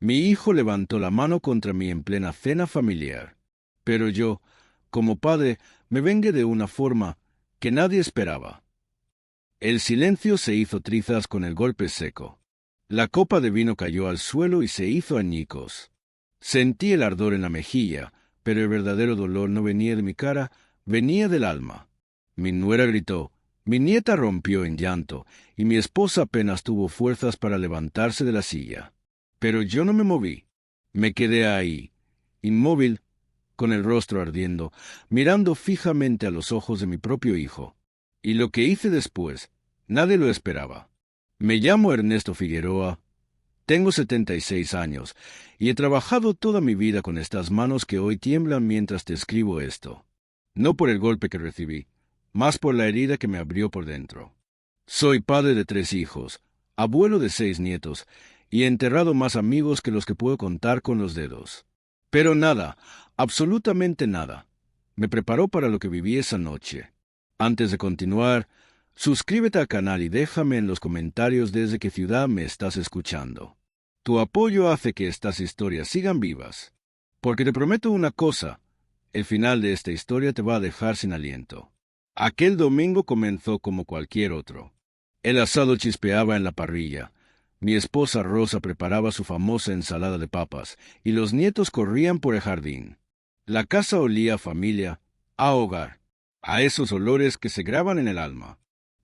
Mi hijo levantó la mano contra mí en plena cena familiar, pero yo, como padre, me vengué de una forma que nadie esperaba. El silencio se hizo trizas con el golpe seco. La copa de vino cayó al suelo y se hizo añicos. Sentí el ardor en la mejilla, pero el verdadero dolor no venía de mi cara, venía del alma. Mi nuera gritó, mi nieta rompió en llanto, y mi esposa apenas tuvo fuerzas para levantarse de la silla. Pero yo no me moví. Me quedé ahí, inmóvil, con el rostro ardiendo, mirando fijamente a los ojos de mi propio hijo. Y lo que hice después, nadie lo esperaba. Me llamo Ernesto Figueroa, tengo 76 años, y he trabajado toda mi vida con estas manos que hoy tiemblan mientras te escribo esto. No por el golpe que recibí, más por la herida que me abrió por dentro. Soy padre de 3 hijos, abuelo de 6 nietos, y he enterrado más amigos que los que puedo contar con los dedos. Pero nada, absolutamente nada, me preparó para lo que viví esa noche. Antes de continuar, suscríbete al canal y déjame en los comentarios desde qué ciudad me estás escuchando. Tu apoyo hace que estas historias sigan vivas. Porque te prometo una cosa, el final de esta historia te va a dejar sin aliento. Aquel domingo comenzó como cualquier otro. El asado chispeaba en la parrilla. Mi esposa Rosa preparaba su famosa ensalada de papas, y los nietos corrían por el jardín. La casa olía a familia, a hogar, a esos olores que se graban en el alma.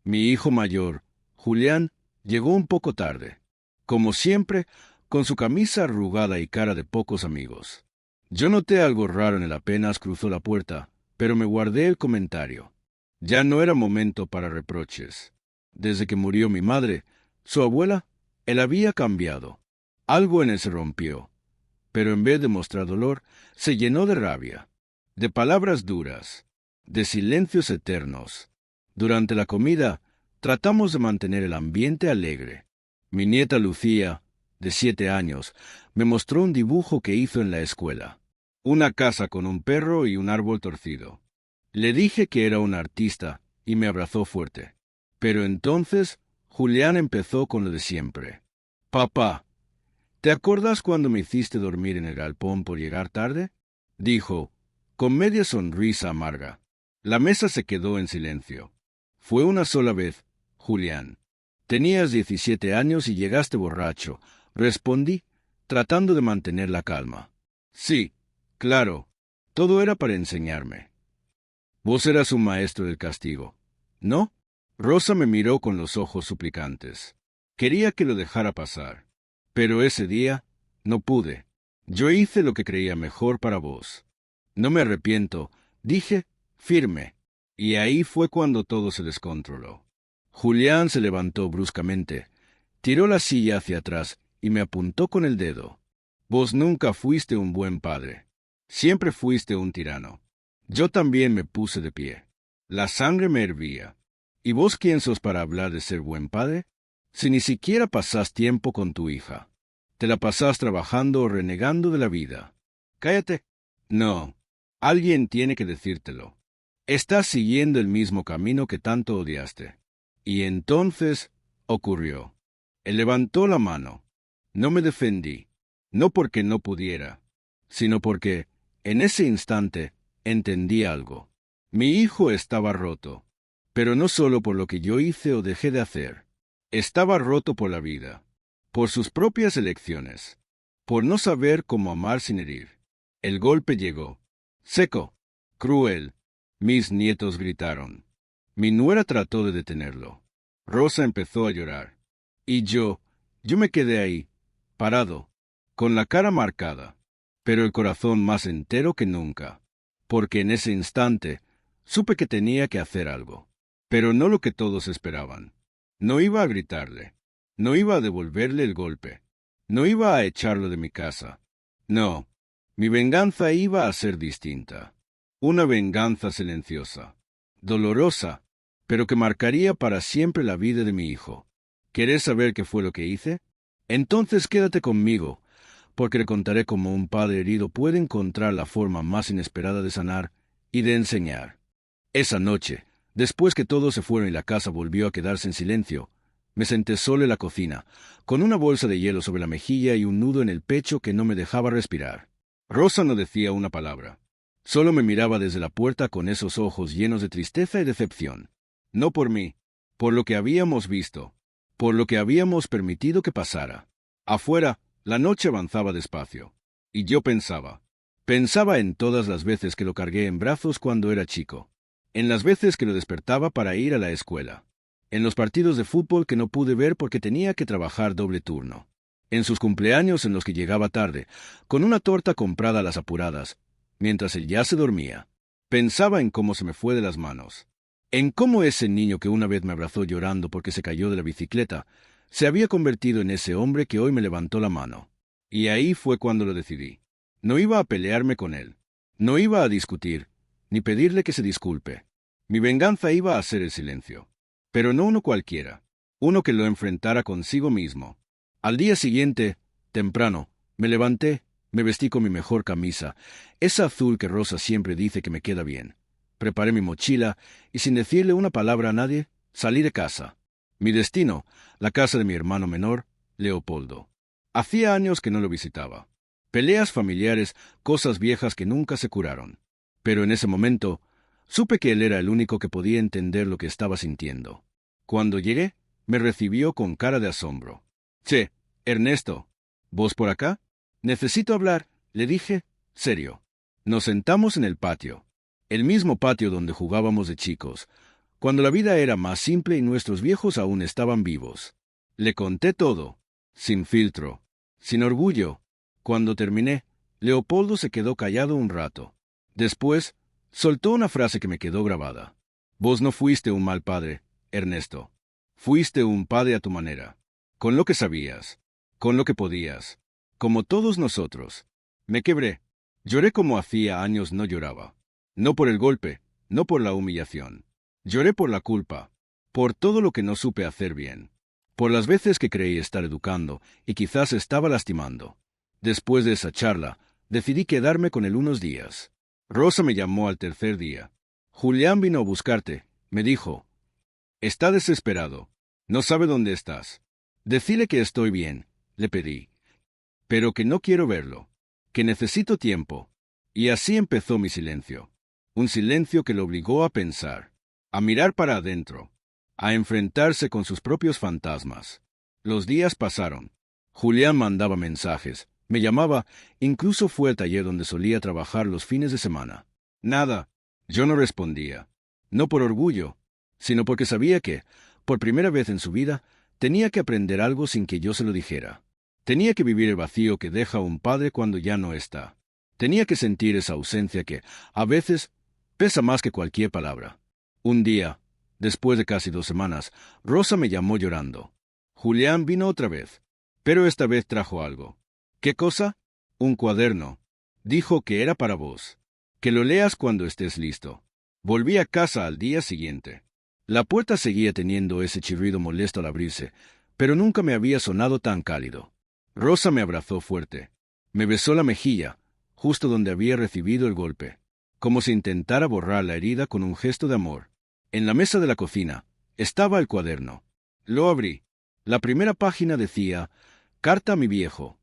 Mi hijo mayor, Julián, llegó un poco tarde. Como siempre, con su camisa arrugada y cara de pocos amigos. Yo noté algo raro en él apenas cruzó la puerta, pero me guardé el comentario. Ya no era momento para reproches. Desde que murió mi madre, su abuela, él había cambiado. Algo en él se rompió, pero en vez de mostrar dolor, se llenó de rabia, de palabras duras, de silencios eternos. Durante la comida, tratamos de mantener el ambiente alegre. Mi nieta Lucía, de 7 años, me mostró un dibujo que hizo en la escuela. Una casa con un perro y un árbol torcido. Le dije que era un artista y me abrazó fuerte. Pero entonces Julián empezó con lo de siempre. Papá, ¿te acuerdas cuando me hiciste dormir en el galpón por llegar tarde? Dijo, con media sonrisa amarga. La mesa se quedó en silencio. Fue una sola vez, Julián. Tenías 17 años y llegaste borracho, respondí, tratando de mantener la calma. Sí, claro, todo era para enseñarme. Vos eras un maestro del castigo, ¿no? Rosa me miró con los ojos suplicantes. Quería que lo dejara pasar, pero ese día no pude. Yo hice lo que creía mejor para vos. No me arrepiento, dije, firme, y ahí fue cuando todo se descontroló. Julián se levantó bruscamente, tiró la silla hacia atrás y me apuntó con el dedo. Vos nunca fuiste un buen padre. Siempre fuiste un tirano. Yo también me puse de pie. La sangre me hervía. ¿Y vos quién sos para hablar de ser buen padre? Si ni siquiera pasás tiempo con tu hija. Te la pasás trabajando o renegando de la vida. Cállate. No. Alguien tiene que decírtelo. Estás siguiendo el mismo camino que tanto odiaste. Y entonces ocurrió. Él levantó la mano. No me defendí. No porque no pudiera, sino porque, en ese instante, entendí algo. Mi hijo estaba roto, pero no solo por lo que yo hice o dejé de hacer. Estaba roto por la vida, por sus propias elecciones, por no saber cómo amar sin herir. El golpe llegó, seco, cruel. Mis nietos gritaron. Mi nuera trató de detenerlo. Rosa empezó a llorar. Y yo me quedé ahí, parado, con la cara marcada, pero el corazón más entero que nunca, porque en ese instante supe que tenía que hacer algo, pero no lo que todos esperaban. No iba a gritarle, no iba a devolverle el golpe, no iba a echarlo de mi casa. No, mi venganza iba a ser distinta. Una venganza silenciosa, dolorosa, pero que marcaría para siempre la vida de mi hijo. ¿Querés saber qué fue lo que hice? Entonces quédate conmigo, porque le contaré cómo un padre herido puede encontrar la forma más inesperada de sanar y de enseñar. Esa noche, después que todos se fueron y la casa volvió a quedarse en silencio, Me senté solo en la cocina, con una bolsa de hielo sobre la mejilla y un nudo en el pecho que no me dejaba respirar. Rosa no decía una palabra. Solo me miraba desde la puerta con esos ojos llenos de tristeza y decepción. No por mí, por lo que habíamos visto, por lo que habíamos permitido que pasara. Afuera, la noche avanzaba despacio. Y yo pensaba en todas las veces que lo cargué en brazos cuando era chico, en las veces que lo despertaba para ir a la escuela, en los partidos de fútbol que no pude ver porque tenía que trabajar doble turno, en sus cumpleaños en los que llegaba tarde, con una torta comprada a las apuradas, mientras él ya se dormía. Pensaba en cómo se me fue de las manos, en cómo ese niño que una vez me abrazó llorando porque se cayó de la bicicleta, se había convertido en ese hombre que hoy me levantó la mano. Y ahí fue cuando lo decidí. No iba a pelearme con él, no iba a discutir, ni pedirle que se disculpe. Mi venganza iba a ser el silencio. Pero no uno cualquiera, uno que lo enfrentara consigo mismo. Al día siguiente, temprano, me levanté, me vestí con mi mejor camisa, esa azul que Rosa siempre dice que me queda bien. Preparé mi mochila y sin decirle una palabra a nadie, salí de casa. Mi destino, la casa de mi hermano menor, Leopoldo. Hacía años que no lo visitaba. Peleas familiares, cosas viejas que nunca se curaron. Pero en ese momento, supe que él era el único que podía entender lo que estaba sintiendo. Cuando llegué, me recibió con cara de asombro. «Che, Ernesto, ¿vos por acá? Necesito hablar», le dije, serio. Nos sentamos en el patio, el mismo patio donde jugábamos de chicos, cuando la vida era más simple y nuestros viejos aún estaban vivos. Le conté todo, sin filtro, sin orgullo. Cuando terminé, Leopoldo se quedó callado un rato. Después, soltó una frase que me quedó grabada. «Vos no fuiste un mal padre, Ernesto. Fuiste un padre a tu manera, con lo que sabías, con lo que podías, como todos nosotros». Me quebré. Lloré como hacía años no lloraba. No por el golpe, no por la humillación. Lloré por la culpa, por todo lo que no supe hacer bien, por las veces que creí estar educando y quizás estaba lastimando. Después de esa charla, decidí quedarme con él unos días. Rosa me llamó al tercer día. «Julián vino a buscarte», me dijo. «Está desesperado. No sabe dónde estás. Decile que estoy bien», le pedí. «Pero que no quiero verlo, que necesito tiempo». Y así empezó mi silencio. Un silencio que lo obligó a pensar, a mirar para adentro, a enfrentarse con sus propios fantasmas. Los días pasaron. Julián mandaba mensajes, me llamaba, incluso fue al taller donde solía trabajar los fines de semana. Nada. Yo no respondía. No por orgullo, sino porque sabía que, por primera vez en su vida, tenía que aprender algo sin que yo se lo dijera. Tenía que vivir el vacío que deja un padre cuando ya no está. Tenía que sentir esa ausencia que, a veces, pesa más que cualquier palabra. Un día, después de casi 2 semanas, Rosa me llamó llorando. «Julián vino otra vez, pero esta vez trajo algo». «¿Qué cosa?» «Un cuaderno. Dijo que era para vos. Que lo leas cuando estés listo». Volví a casa al día siguiente. La puerta seguía teniendo ese chirrido molesto al abrirse, pero nunca me había sonado tan cálido. Rosa me abrazó fuerte. Me besó la mejilla, justo donde había recibido el golpe, como si intentara borrar la herida con un gesto de amor. En la mesa de la cocina estaba el cuaderno. Lo abrí. La primera página decía, «Carta a mi viejo».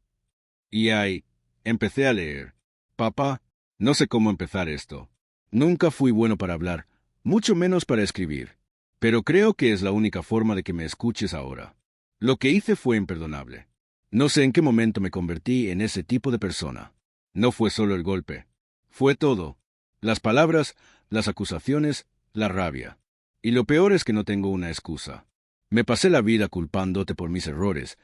Y ahí, empecé a leer. «Papá, no sé cómo empezar esto. Nunca fui bueno para hablar, mucho menos para escribir. Pero creo que es la única forma de que me escuches ahora. Lo que hice fue imperdonable. No sé en qué momento me convertí en ese tipo de persona. No fue solo el golpe. Fue todo. Las palabras, las acusaciones, la rabia. Y lo peor es que no tengo una excusa. Me pasé la vida culpándote por mis errores,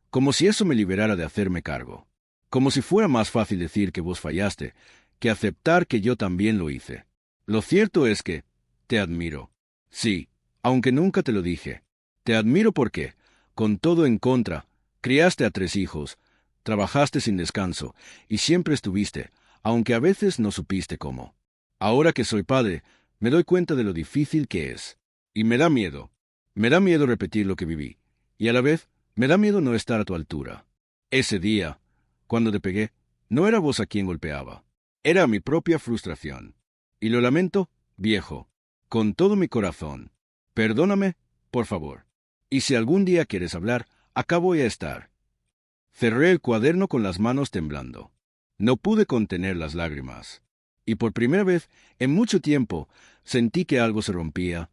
como si eso me liberara de hacerme cargo. Como si fuera más fácil decir que vos fallaste, que aceptar que yo también lo hice. Lo cierto es que te admiro. Sí, aunque nunca te lo dije. Te admiro porque, con todo en contra, criaste a 3 hijos, trabajaste sin descanso, y siempre estuviste, aunque a veces no supiste cómo. Ahora que soy padre, me doy cuenta de lo difícil que es. Y me da miedo. Me da miedo repetir lo que viví. Y a la vez, me da miedo no estar a tu altura. Ese día, cuando te pegué, no era vos a quien golpeaba. Era mi propia frustración. Y lo lamento, viejo, con todo mi corazón. Perdóname, por favor. Y si algún día quieres hablar, acá voy a estar. Cerré el cuaderno con las manos temblando. No pude contener las lágrimas. Y por primera vez en mucho tiempo sentí que algo se rompía,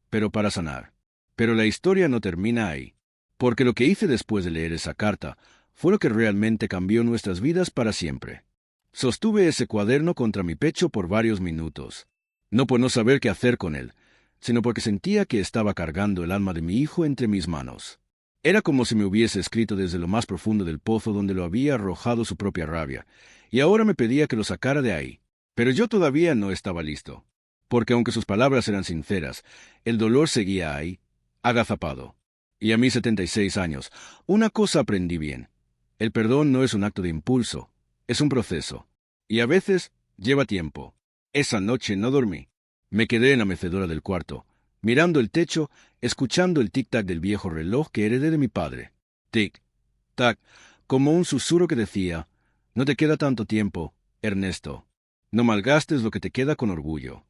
pero para sanar. Pero la historia no termina ahí, porque lo que hice después de leer esa carta fue lo que realmente cambió nuestras vidas para siempre. Sostuve ese cuaderno contra mi pecho por varios minutos, no por no saber qué hacer con él, sino porque sentía que estaba cargando el alma de mi hijo entre mis manos. Era como si me hubiese escrito desde lo más profundo del pozo donde lo había arrojado su propia rabia, y ahora me pedía que lo sacara de ahí. Pero yo todavía no estaba listo, porque aunque sus palabras eran sinceras, el dolor seguía ahí, agazapado. Y a mis 76 años, una cosa aprendí bien. El perdón no es un acto de impulso, es un proceso. Y a veces lleva tiempo. Esa noche no dormí. Me quedé en la mecedora del cuarto, mirando el techo, escuchando el tic-tac del viejo reloj que heredé de mi padre. Tic-tac, como un susurro que decía, no te queda tanto tiempo, Ernesto. No malgastes lo que te queda con orgullo.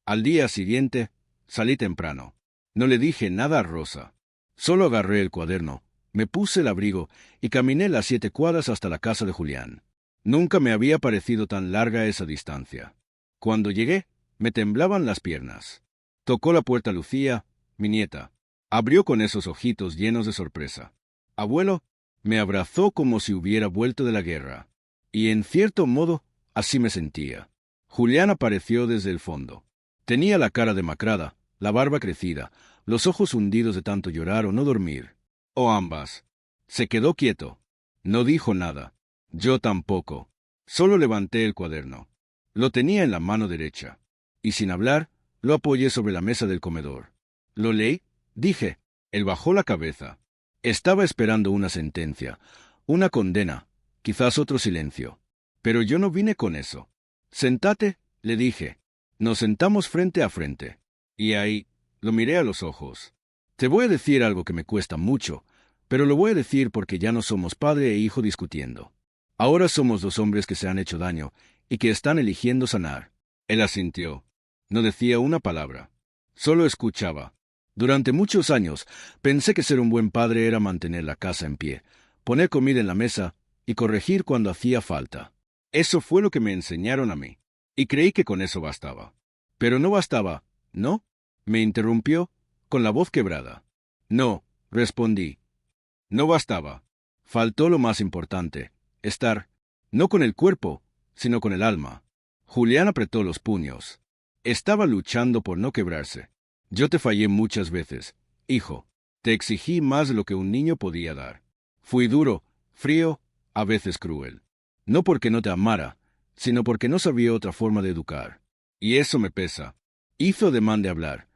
Al día siguiente, salí temprano. No le dije nada a Rosa. Solo agarré el cuaderno, me puse el abrigo y caminé las 7 cuadras hasta la casa de Julián. Nunca me había parecido tan larga esa distancia. Cuando llegué, me temblaban las piernas. Tocó la puerta Lucía, mi nieta. Abrió con esos ojitos llenos de sorpresa. Abuelo, me abrazó como si hubiera vuelto de la guerra. Y en cierto modo, así me sentía. Julián apareció desde el fondo. Tenía la cara demacrada, la barba crecida, los ojos hundidos de tanto llorar o no dormir. O ambas. Se quedó quieto. No dijo nada. Yo tampoco. Solo levanté el cuaderno. Lo tenía en la mano derecha. Y sin hablar, lo apoyé sobre la mesa del comedor. ¿Lo leí? Dije. Él bajó la cabeza. Estaba esperando una sentencia, una condena, quizás otro silencio. Pero yo no vine con eso. Sentate, le dije. Nos sentamos frente a frente. Y ahí, lo miré a los ojos. Te voy a decir algo que me cuesta mucho, pero lo voy a decir porque ya no somos padre e hijo discutiendo. Ahora somos 2 hombres que se han hecho daño y que están eligiendo sanar. Él asintió. No decía una palabra. Solo escuchaba. Durante muchos años pensé que ser un buen padre era mantener la casa en pie, poner comida en la mesa y corregir cuando hacía falta. Eso fue lo que me enseñaron a mí. Y creí que con eso bastaba. Pero no bastaba, ¿no? Me interrumpió, con la voz quebrada. No, respondí. No bastaba. Faltó lo más importante, estar, no con el cuerpo, sino con el alma. Julián apretó los puños. Estaba luchando por no quebrarse. Yo te fallé muchas veces, hijo. Te exigí más de lo que un niño podía dar. Fui duro, frío, a veces cruel. No porque no te amara, sino porque no sabía otra forma de educar. Y eso me pesa. Hizo ademán de hablar,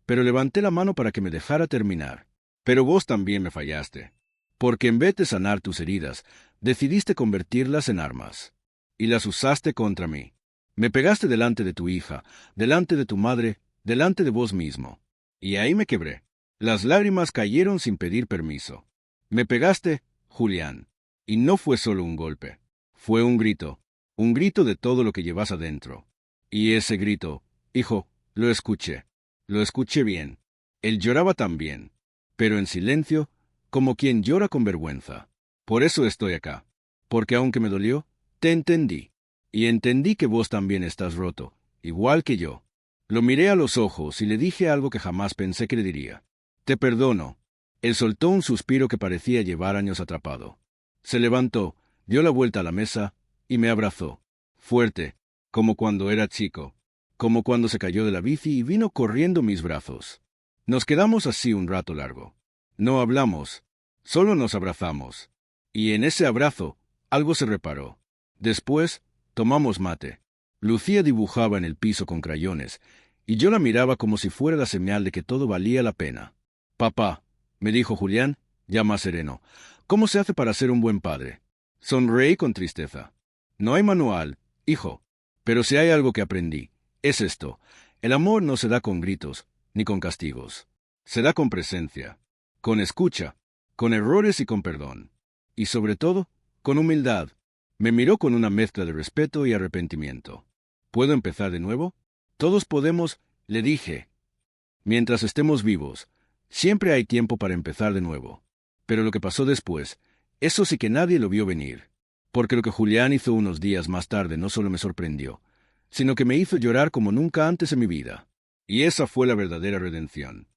pero levanté la mano para que me dejara terminar. Pero vos también me fallaste, porque en vez de sanar tus heridas, decidiste convertirlas en armas. Y las usaste contra mí. Me pegaste delante de tu hija, delante de tu madre, delante de vos mismo. Y ahí me quebré. Las lágrimas cayeron sin pedir permiso. Me pegaste, Julián. Y no fue solo un golpe. Fue un grito de todo lo que llevas adentro. Y ese grito, hijo, lo escuché. Lo escuché bien. Él lloraba también, pero en silencio, como quien llora con vergüenza. Por eso estoy acá. Porque aunque me dolió, te entendí. Y entendí que vos también estás roto, igual que yo. Lo miré a los ojos y le dije algo que jamás pensé que le diría. Te perdono. Él soltó un suspiro que parecía llevar años atrapado. Se levantó, dio la vuelta a la mesa y me abrazó. Fuerte, como cuando era chico, como cuando se cayó de la bici y vino corriendo mis brazos. Nos quedamos así un rato largo. No hablamos, solo nos abrazamos. Y en ese abrazo, algo se reparó. Después, tomamos mate. Lucía dibujaba en el piso con crayones, y yo la miraba como si fuera la señal de que todo valía la pena. Papá, me dijo Julián, ya más sereno, ¿cómo se hace para ser un buen padre? Sonreí con tristeza. No hay manual, hijo. Pero si hay algo que aprendí, es esto. El amor no se da con gritos, ni con castigos. Se da con presencia, con escucha, con errores y con perdón. Y sobre todo, con humildad. Me miró con una mezcla de respeto y arrepentimiento. ¿Puedo empezar de nuevo? Todos podemos, le dije. Mientras estemos vivos, Siempre hay tiempo para empezar de nuevo. Pero lo que pasó después, eso sí que nadie lo vio venir. Porque lo que Julián hizo unos días más tarde no solo me sorprendió, sino que me hizo llorar como nunca antes en mi vida. Y esa fue la verdadera redención.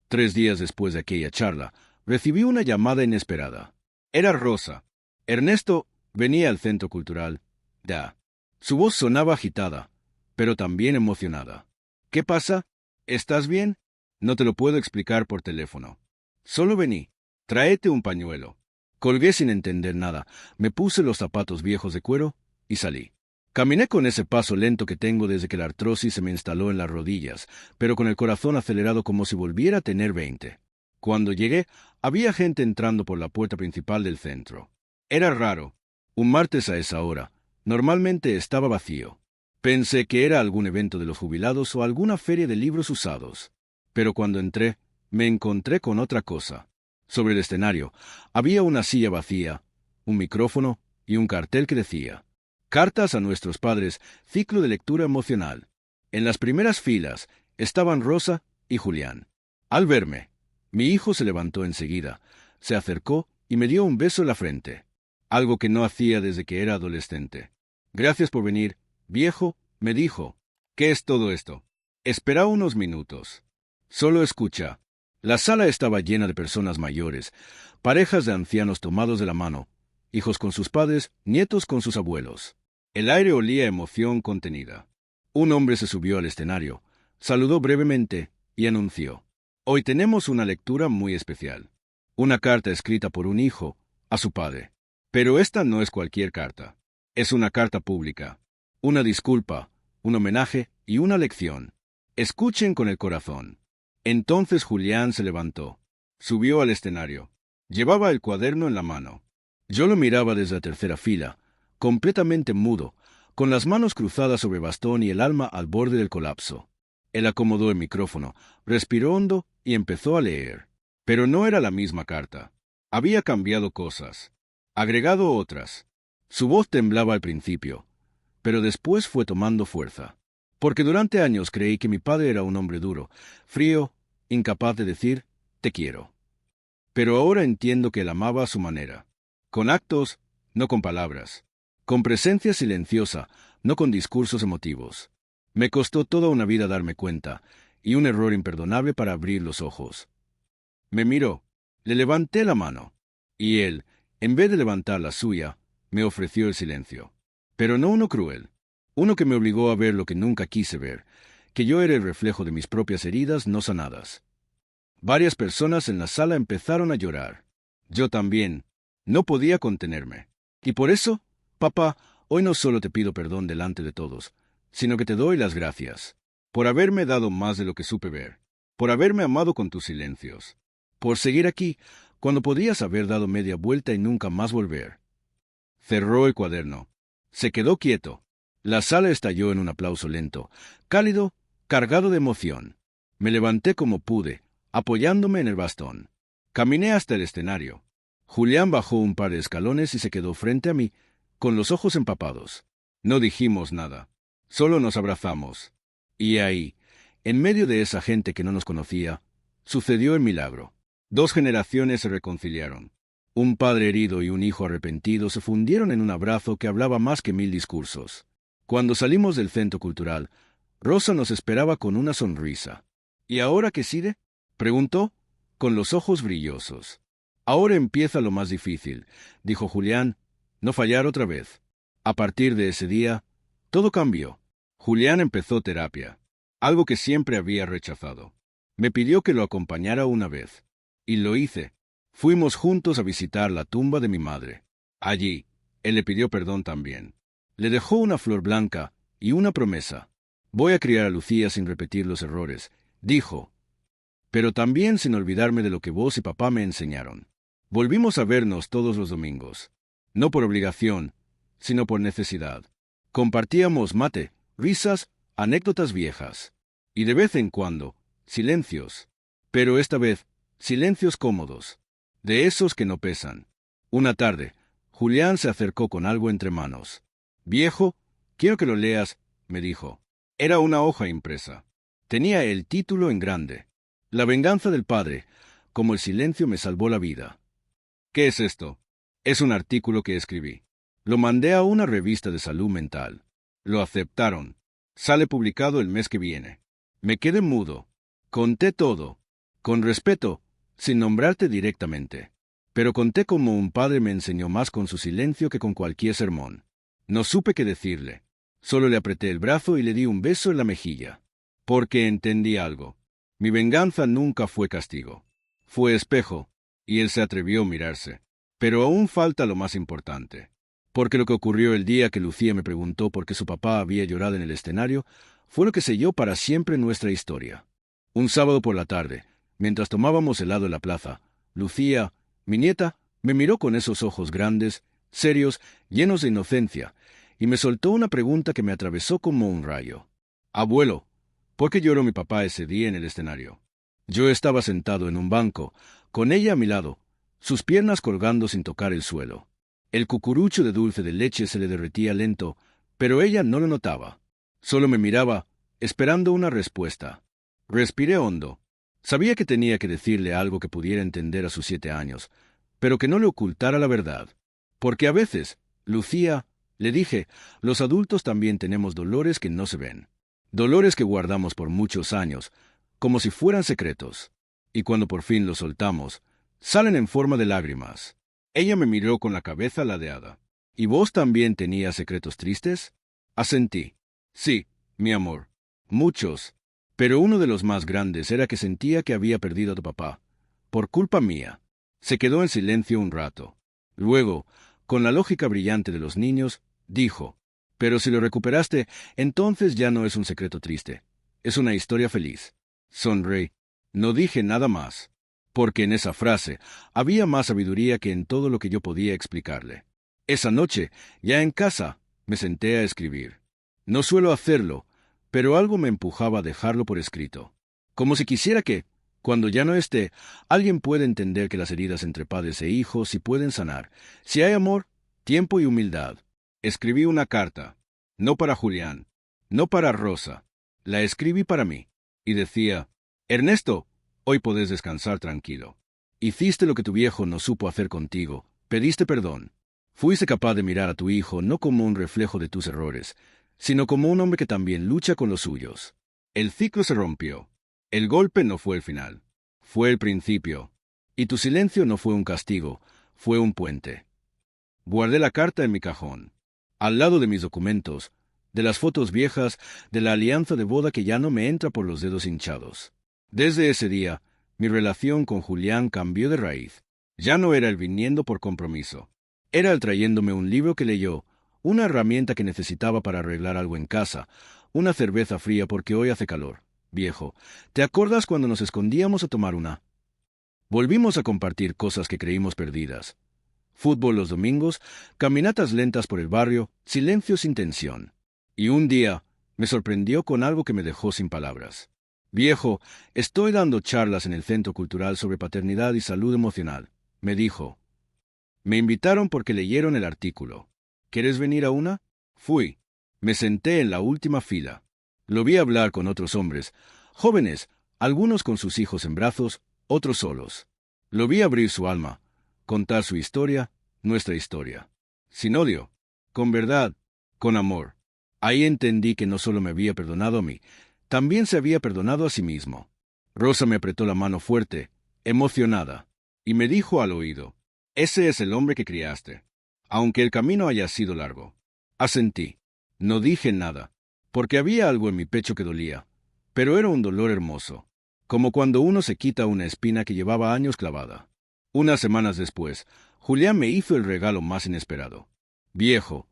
3 días después de aquella charla, recibí una llamada inesperada. Era Rosa. Ernesto venía al centro cultural. Su voz sonaba agitada, pero también emocionada. ¿Qué pasa? ¿Estás bien? No te lo puedo explicar por teléfono. Solo vení. Tráete un pañuelo. Colgué sin entender nada, me puse los zapatos viejos de cuero y salí. Caminé con ese paso lento que tengo desde que la artrosis se me instaló en las rodillas, pero con el corazón acelerado como si volviera a tener 20. Cuando llegué, había gente entrando por la puerta principal del centro. Era raro. Un martes a esa hora. Normalmente estaba vacío. Pensé que era algún evento de los jubilados o alguna feria de libros usados. Pero cuando entré, me encontré con otra cosa. Sobre el escenario, había una silla vacía, un micrófono y un cartel que decía: Cartas a nuestros padres, ciclo de lectura emocional. En las primeras filas estaban Rosa y Julián. Al verme, mi hijo se levantó enseguida, se acercó y me dio un beso en la frente, algo que no hacía desde que era adolescente. Gracias por venir, viejo, me dijo. ¿Qué es todo esto? Espera unos minutos. Solo escucha. La sala estaba llena de personas mayores, parejas de ancianos tomados de la mano, hijos con sus padres, nietos con sus abuelos. El aire olía a emoción contenida. Un hombre se subió al escenario, saludó brevemente y anunció: Hoy tenemos una lectura muy especial. Una carta escrita por un hijo a su padre. Pero esta no es cualquier carta. Es una carta pública. Una disculpa, un homenaje y una lección. Escuchen con el corazón. Entonces Julián se levantó. Subió al escenario. Llevaba el cuaderno en la mano. Yo lo miraba desde la tercera fila, completamente mudo, con las manos cruzadas sobre el bastón y el alma al borde del colapso. Él acomodó el micrófono, respiró hondo y empezó a leer. Pero no era la misma carta. Había cambiado cosas, agregado otras. Su voz temblaba al principio, pero después fue tomando fuerza. Porque durante años creí que mi padre era un hombre duro, frío, incapaz de decir «te quiero». Pero ahora entiendo que él amaba a su manera. Con actos, no con palabras. Con presencia silenciosa, no con discursos emotivos. Me costó toda una vida darme cuenta, y un error imperdonable para abrir los ojos. Me miró, le levanté la mano, y él, en vez de levantar la suya, me ofreció el silencio. Pero no uno cruel, uno que me obligó a ver lo que nunca quise ver, que yo era el reflejo de mis propias heridas no sanadas. Varias personas en la sala empezaron a llorar. Yo también. No podía contenerme. Y por eso, papá, hoy no solo te pido perdón delante de todos, sino que te doy las gracias, por haberme dado más de lo que supe ver, por haberme amado con tus silencios, por seguir aquí cuando podías haber dado media vuelta y nunca más volver. Cerró el cuaderno. Se quedó quieto. La sala estalló en un aplauso lento, cálido, cargado de emoción. Me levanté como pude, apoyándome en el bastón. Caminé hasta el escenario. Julián bajó un par de escalones y se quedó frente a mí, con los ojos empapados. No dijimos nada. Solo nos abrazamos. Y ahí, en medio de esa gente que no nos conocía, sucedió el milagro. 2 generaciones se reconciliaron. Un padre herido y un hijo arrepentido se fundieron en un abrazo que hablaba más que 1000 discursos. Cuando salimos del centro cultural, Rosa nos esperaba con una sonrisa. ¿Y ahora qué sigue?, preguntó, con los ojos brillosos. Ahora empieza lo más difícil, dijo Julián, no fallar otra vez. A partir de ese día, todo cambió. Julián empezó terapia, algo que siempre había rechazado. Me pidió que lo acompañara una vez. Y lo hice. Fuimos juntos a visitar la tumba de mi madre. Allí, él le pidió perdón también. Le dejó una flor blanca y una promesa. Voy a criar a Lucía sin repetir los errores, dijo. Pero también sin olvidarme de lo que vos y papá me enseñaron. Volvimos a vernos todos los domingos. No por obligación, sino por necesidad. Compartíamos mate, risas, anécdotas viejas. Y de vez en cuando, silencios. Pero esta vez, silencios cómodos. De esos que no pesan. Una tarde, Julián se acercó con algo entre manos. «Viejo, quiero que lo leas», me dijo. Era una hoja impresa. Tenía el título en grande. La venganza del padre, como el silencio me salvó la vida. ¿Qué es esto? Es un artículo que escribí. Lo mandé a una revista de salud mental. Lo aceptaron. Sale publicado el mes que viene. Me quedé mudo. Conté todo. Con respeto, sin nombrarte directamente. Pero conté como un padre me enseñó más con su silencio que con cualquier sermón. No supe qué decirle. Solo le apreté el brazo y le di un beso en la mejilla. Porque entendí algo. Mi venganza nunca fue castigo. Fue espejo, y él se atrevió a mirarse. Pero aún falta lo más importante. Porque lo que ocurrió el día que Lucía me preguntó por qué su papá había llorado en el escenario fue lo que selló para siempre nuestra historia. Un sábado por la tarde, mientras tomábamos helado en la plaza, Lucía, mi nieta, me miró con esos ojos grandes, serios, llenos de inocencia, y me soltó una pregunta que me atravesó como un rayo. Abuelo, ¿por qué lloró mi papá ese día en el escenario? Yo estaba sentado en un banco, con ella a mi lado, sus piernas colgando sin tocar el suelo. El cucurucho de dulce de leche se le derretía lento, pero ella no lo notaba. Solo me miraba, esperando una respuesta. Respiré hondo. Sabía que tenía que decirle algo que pudiera entender a sus 7 años, pero que no le ocultara la verdad. Porque a veces, Lucía, le dije, los adultos también tenemos dolores que no se ven. Dolores que guardamos por muchos años, como si fueran secretos. Y cuando por fin los soltamos, salen en forma de lágrimas. Ella me miró con la cabeza ladeada. ¿Y vos también tenías secretos tristes? Asentí. Sí, mi amor. Muchos. Pero uno de los más grandes era que sentía que había perdido a tu papá. Por culpa mía. Se quedó en silencio un rato. Luego, con la lógica brillante de los niños, dijo, pero si lo recuperaste, entonces ya no es un secreto triste. Es una historia feliz. Sonreí. No dije nada más. Porque en esa frase había más sabiduría que en todo lo que yo podía explicarle. Esa noche, ya en casa, me senté a escribir. No suelo hacerlo, pero algo me empujaba a dejarlo por escrito. Como si quisiera que, cuando ya no esté, alguien pueda entender que las heridas entre padres e hijos sí pueden sanar. Si hay amor, tiempo y humildad. Escribí una carta. No para Julián, no para Rosa. La escribí para mí. Y decía, Ernesto, hoy podés descansar tranquilo. Hiciste lo que tu viejo no supo hacer contigo. Pediste perdón. Fuiste capaz de mirar a tu hijo no como un reflejo de tus errores, sino como un hombre que también lucha con los suyos. El ciclo se rompió. El golpe no fue el final. Fue el principio. Y tu silencio no fue un castigo, fue un puente. Guardé la carta en mi cajón, al lado de mis documentos, de las fotos viejas, de la alianza de boda que ya no me entra por los dedos hinchados. Desde ese día, mi relación con Julián cambió de raíz. Ya no era el viniendo por compromiso. Era el trayéndome un libro que leyó, una herramienta que necesitaba para arreglar algo en casa, una cerveza fría porque hoy hace calor. Viejo, ¿te acuerdas cuando nos escondíamos a tomar una? Volvimos a compartir cosas que creímos perdidas. Fútbol los domingos, caminatas lentas por el barrio, silencio sin tensión. Y un día me sorprendió con algo que me dejó sin palabras. Viejo, estoy dando charlas en el Centro Cultural sobre paternidad y salud emocional, me dijo. Me invitaron porque leyeron el artículo. ¿Quieres venir a una? Fui. Me senté en la última fila. Lo vi hablar con otros hombres, jóvenes, algunos con sus hijos en brazos, otros solos. Lo vi abrir su alma, contar su historia, nuestra historia. Sin odio, con verdad, con amor. Ahí entendí que no solo me había perdonado a mí, también se había perdonado a sí mismo. Rosa me apretó la mano fuerte, emocionada, y me dijo al oído, ese es el hombre que criaste, aunque el camino haya sido largo. Asentí. No dije nada, porque había algo en mi pecho que dolía, pero era un dolor hermoso, como cuando uno se quita una espina que llevaba años clavada. Unas semanas después, Julián me hizo el regalo más inesperado. Viejo,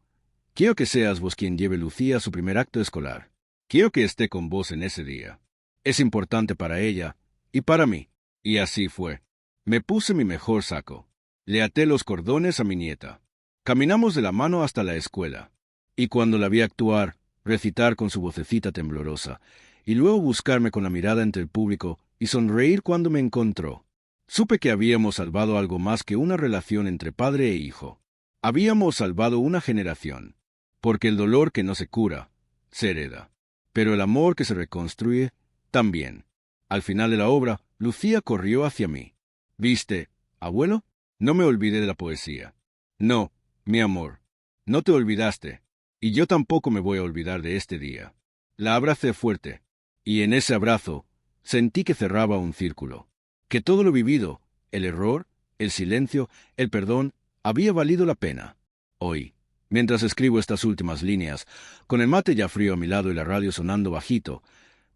quiero que seas vos quien lleve Lucía a su primer acto escolar. Quiero que esté con vos en ese día. Es importante para ella y para mí. Y así fue. Me puse mi mejor saco. Le até los cordones a mi nieta. Caminamos de la mano hasta la escuela. Y cuando la vi actuar, recitar con su vocecita temblorosa, y luego buscarme con la mirada entre el público y sonreír cuando me encontró, supe que habíamos salvado algo más que una relación entre padre e hijo. Habíamos salvado una generación. Porque el dolor que no se cura, se hereda. Pero el amor que se reconstruye, también. Al final de la obra, Lucía corrió hacia mí. ¿Viste, abuelo? No me olvidé de la poesía. No, mi amor, no te olvidaste, y yo tampoco me voy a olvidar de este día. La abracé fuerte, y en ese abrazo sentí que cerraba un círculo, que todo lo vivido, el error, el silencio, el perdón, había valido la pena. Hoy, mientras escribo estas últimas líneas, con el mate ya frío a mi lado y la radio sonando bajito,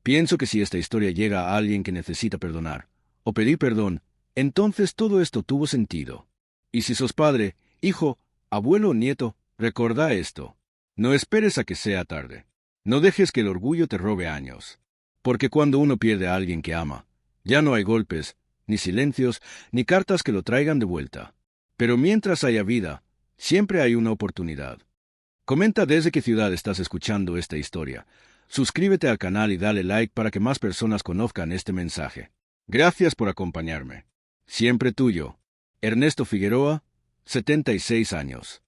pienso que si esta historia llega a alguien que necesita perdonar, o pedir perdón, entonces todo esto tuvo sentido. Y si sos padre, hijo, abuelo o nieto, recordá esto. No esperes a que sea tarde. No dejes que el orgullo te robe años. Porque cuando uno pierde a alguien que ama, ya no hay golpes, ni silencios, ni cartas que lo traigan de vuelta. Pero mientras haya vida, siempre hay una oportunidad. Comenta desde qué ciudad estás escuchando esta historia. Suscríbete al canal y dale like para que más personas conozcan este mensaje. Gracias por acompañarme. Siempre tuyo. Ernesto Figueroa, 76 años.